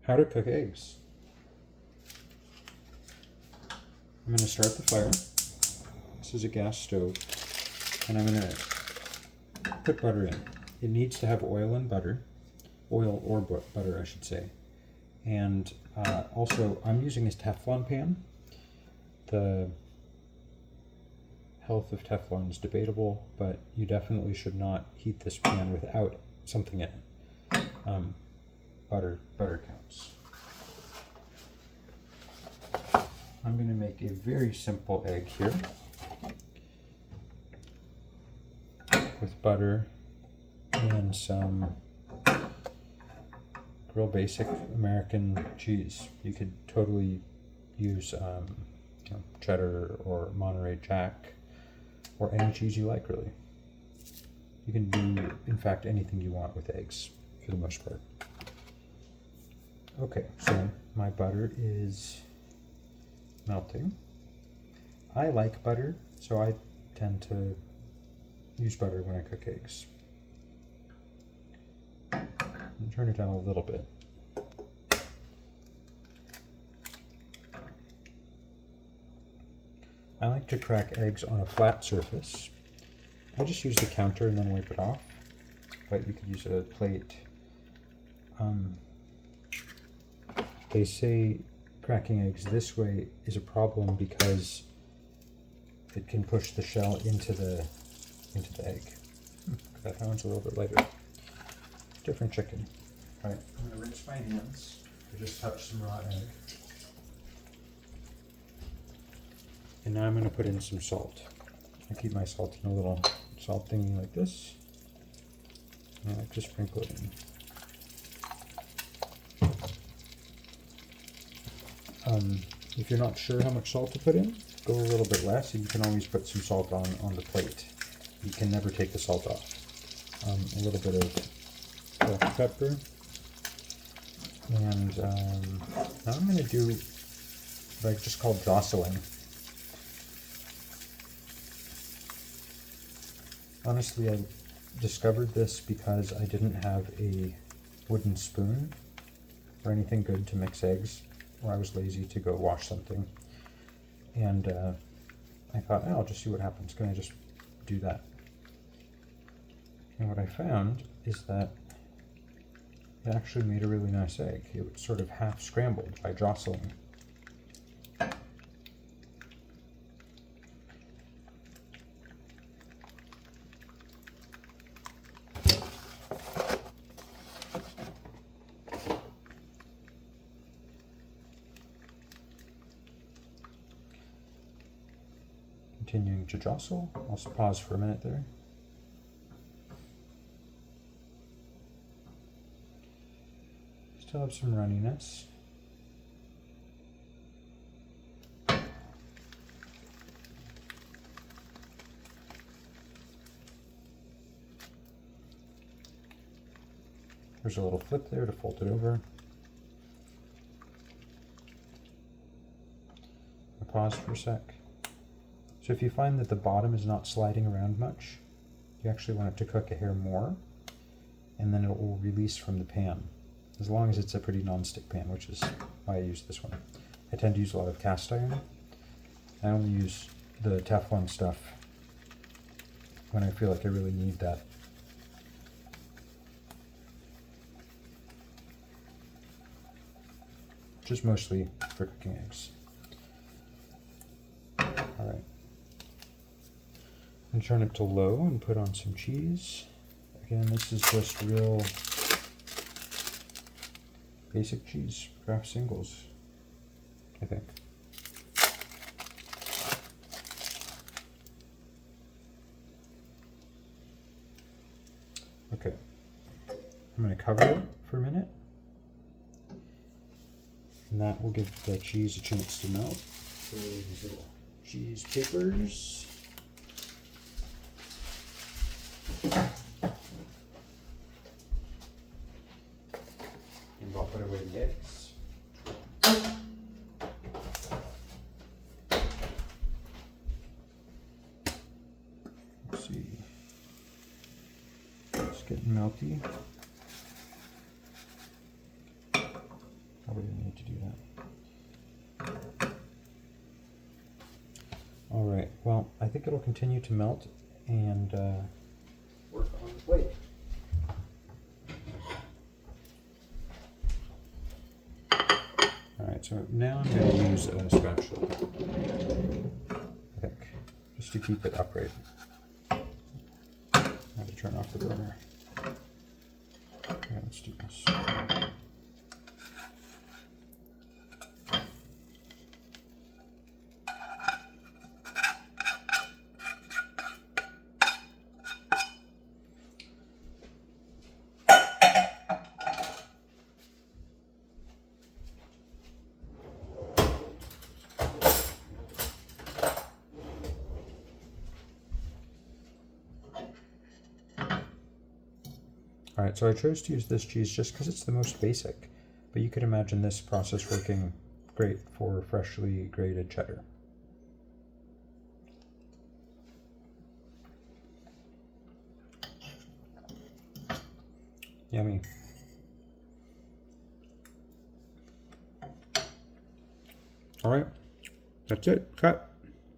How to cook eggs. I'm going to start the fire. This is a gas stove. And I'm going to put butter in. It needs to have oil and butter. Oil or butter, I should say. And also, I'm using this Teflon pan. The health of Teflon is debatable, but you definitely should not heat this pan without something in it. Butter counts. I'm going to make a very simple egg here with butter and some real basic American cheese. You could totally use cheddar or Monterey Jack or any cheese you like, really. You can do, in fact, anything you want with eggs for the most part. Okay, so my butter is melting. I like butter, so I tend to use butter when I cook eggs. Turn it down a little bit. I like to crack eggs on a flat surface. I just use the counter and then wipe it off, but you could use a plate. They say cracking eggs this way is a problem because it can push the shell into the egg. That one's a little bit lighter. Different chicken. All right, I'm going to rinse my hands. I just touched some raw egg. And now I'm going to put in some salt. I keep my salt in a little salt thingy like this. And I like to sprinkle it in. If you're not sure how much salt to put in, go a little bit less, and you can always put some salt on the plate. You can never take the salt off. A little bit of black pepper. And now I'm going to do what I just call jostling. Honestly, I discovered this because I didn't have a wooden spoon or anything good to mix eggs, or I was lazy to go wash something. And I thought, oh, I'll just see what happens. Can I just do that? And what I found is that it actually made a really nice egg. It was sort of half scrambled by jostling. Continuing to jostle. I'll pause for a minute there. Still have some runniness. There's a little flip there to fold it over. I pause for a sec. So if you find that the bottom is not sliding around much, you actually want it to cook a hair more, and then it will release from the pan, as long as it's a pretty non-stick pan, which is why I use this one. I tend to use a lot of cast iron. I only use the Teflon stuff when I feel like I really need that. Which is mostly for cooking eggs. All right. And turn it to low and put on some cheese. Again, this is just real basic cheese, Kraft Singles, I think. Okay, I'm going to cover it for a minute, and that will give the cheese a chance to melt. So these little cheese papers. And I'll put away the eggs. Let's see. It's getting melty. probably need to do that. All right, well, I think it'll continue to melt and work on the plate. All right, so now I'm going to use a spatula, I think, just to keep it upright. I have to turn off the burner. Okay, let's do this. Alright, so I chose to use this cheese just because it's the most basic, but you could imagine this process working great for freshly grated cheddar. Yummy. Alright, that's it. Cut.